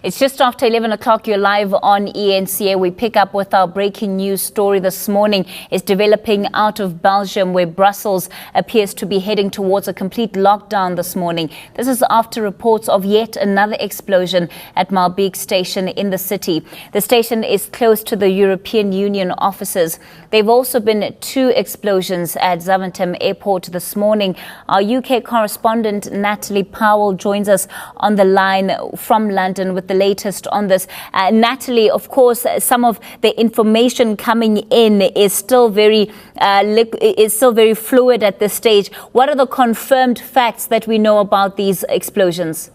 It's just after 11 o'clock. You're live on eNCA. We pick up with our breaking news story this morning. It's developing out of Belgium, where Brussels appears to be heading towards a complete lockdown this morning. This is after reports of yet another explosion at Maalbeek station in the city. The station is close to the European Union offices. There have also been 2 explosions at Zaventem Airport this morning. Our UK correspondent Natalie Powell joins us on the line from London with the latest on this. Natalie, of course, some of the information coming in is still very fluid at this stage. What are the confirmed facts that we know about these explosions?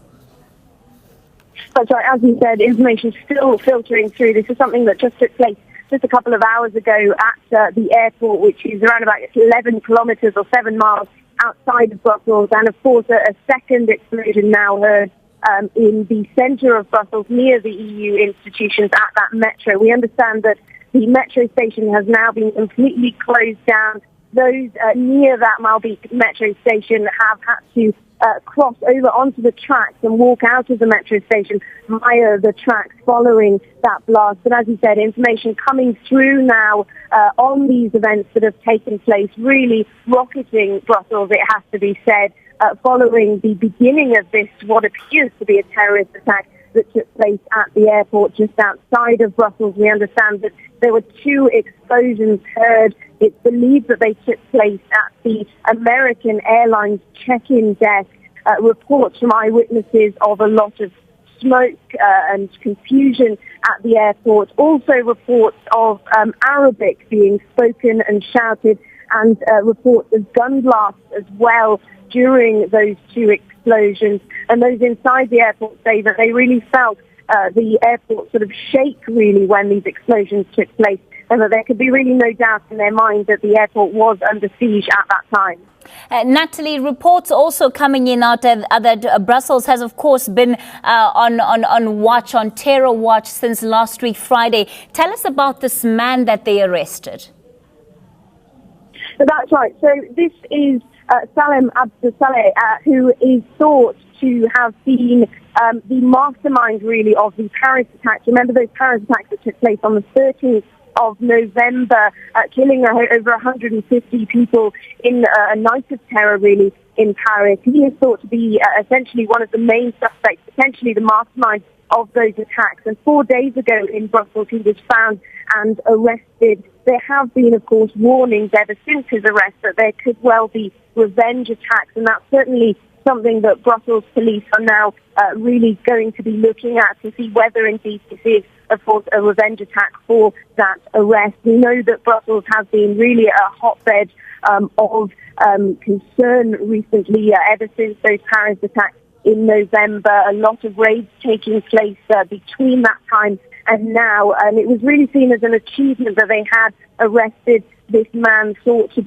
That's right. As you said, information is still filtering through. This is something that just took place just a couple of hours ago at the airport, which is around about 11 kilometres or 7 miles outside of Brussels. And of course, a second explosion now heard in the centre of Brussels, near the EU institutions at that metro. We understand that the metro station has now been completely closed down. Those near that Maalbeek metro station have had to cross over onto the tracks and walk out of the metro station via the tracks following that blast. But as you said, information coming through now on these events that have taken place, really rocketing Brussels, it has to be said, following the beginning of this, what appears to be a terrorist attack that took place at the airport just outside of Brussels. We understand that there were 2 explosions heard. It's believed that they took place at the American Airlines check-in desk. Reports from eyewitnesses of a lot of smoke and confusion at the airport. Also reports of Arabic being spoken and shouted, and reports of gun blasts as well during those 2 explosions. And those inside the airport say that they really felt the airport sort of shake really when these explosions took place, and that there could be really no doubt in their mind that the airport was under siege at that time. Natalie, reports also coming in out that Brussels has, of course, been on terror watch since last week, Friday. Tell us about this man that they arrested. That's right. So this is Salem Abdesaleh, who is thought to have been the mastermind, really, of the Paris attacks. Remember those Paris attacks that took place on the 13th of November, killing over 150 people in a night of terror, really, in Paris. He is thought to be essentially one of the main suspects, potentially the mastermind of those attacks. And 4 days ago in Brussels, he was found and arrested. There have been, of course, warnings ever since his arrest that there could well be revenge attacks, and that's certainly something that Brussels police are now really going to be looking at to see whether indeed this is, of course, a revenge attack for that arrest. We know that Brussels has been really a hotbed of concern recently, ever since those Paris attacks in November. A lot of raids taking place between that time and now, and it was really seen as an achievement that they had arrested this man thought to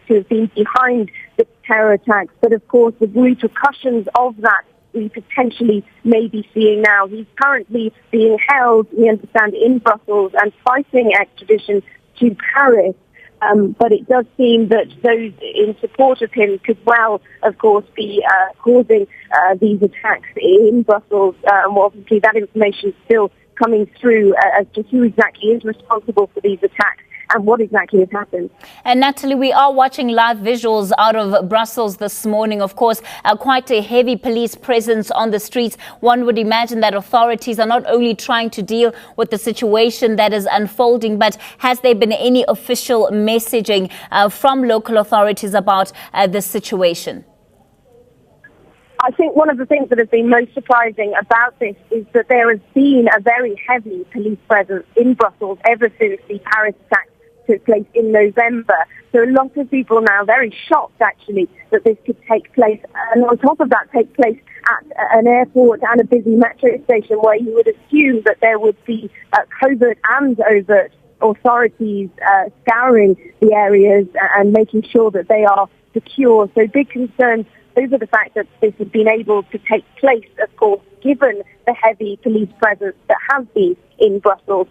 have been behind the terror attacks. But of course, the repercussions of that we potentially may be seeing now. He's currently being held, we understand, in Brussels and fighting extradition to Paris. But it does seem that those in support of him could well, of course, be causing these attacks in Brussels. Obviously, that information is still coming through as to who exactly is responsible for these attacks and what exactly has happened. And Natalie, we are watching live visuals out of Brussels this morning. Of course, quite a heavy police presence on the streets. One would imagine that authorities are not only trying to deal with the situation that is unfolding, but has there been any official messaging from local authorities about this situation? I think one of the things that has been most surprising about this is that there has been a very heavy police presence in Brussels ever since the Paris attacks took place in November. So a lot of people now very shocked, actually, that this could take place. And on top of that, take place at an airport and a busy metro station where you would assume that there would be covert and overt authorities scouring the areas and making sure that they are secure. So big concerns over the fact that this has been able to take place, of course, given the heavy police presence that has been in Brussels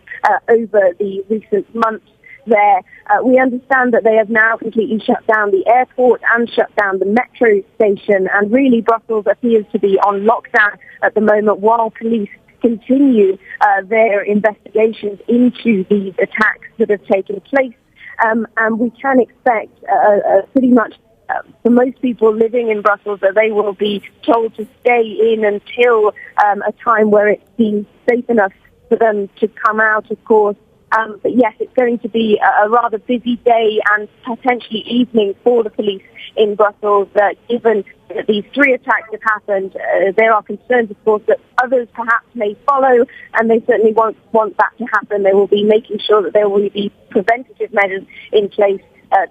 over the recent months there. We understand that they have now completely shut down the airport and shut down the metro station, and really Brussels appears to be on lockdown at the moment while police continue their investigations into these attacks that have taken place. And we can expect pretty much for most people living in Brussels that they will be told to stay in until a time where it seems safe enough for them to come out, of course. But yes, it's going to be a rather busy day and potentially evening for the police in Brussels, given that these 3 attacks have happened. There are concerns, of course, that others perhaps may follow, and they certainly won't want that to happen. They will be making sure that there will be preventative measures in place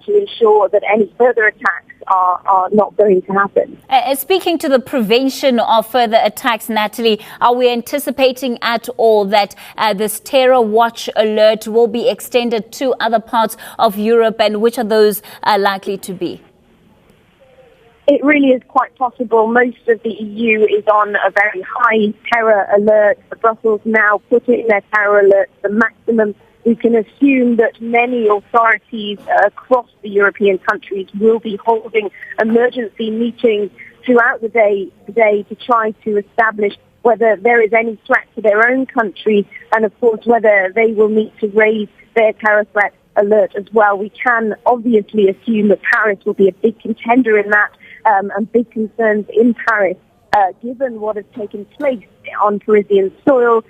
to ensure that any further attacks are not going to happen. Speaking to the prevention of further attacks, Natalie, are we anticipating at all that this terror watch alert will be extended to other parts of Europe, and which of those are likely to be? It really is quite possible. Most of the EU is on a very high terror alert. Brussels now put in their terror alert the maximum. We can assume that many authorities across the European countries will be holding emergency meetings throughout the day today to try to establish whether there is any threat to their own country, and of course whether they will need to raise their terror threat alert as well. We can obviously assume that Paris will be a big contender in that, and big concerns in Paris given what has taken place on Parisian soil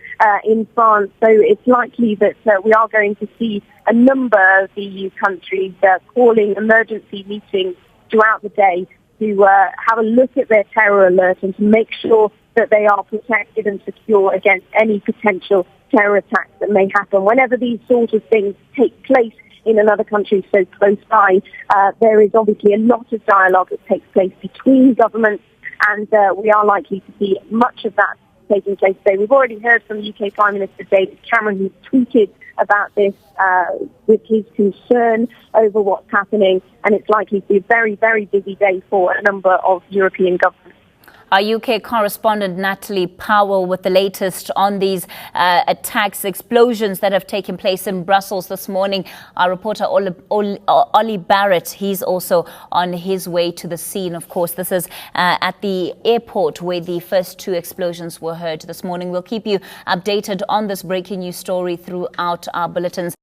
in France. So it's likely that we are going to see a number of EU countries calling emergency meetings throughout the day to have a look at their terror alert and to make sure that they are protected and secure against any potential terror attacks that may happen. Whenever these sort of things take place in another country so close by, there is obviously a lot of dialogue that takes place between governments, and we are likely to see much of that taking place today. We've already heard from the UK Prime Minister David Cameron, who's tweeted about this with his concern over what's happening, and it's likely to be a very, very busy day for a number of European governments. Our UK correspondent Natalie Powell with the latest on these attacks, explosions that have taken place in Brussels this morning. Our reporter Ollie Barrett, he's also on his way to the scene. Of course, this is at the airport where the first 2 explosions were heard this morning. We'll keep you updated on this breaking news story throughout our bulletins.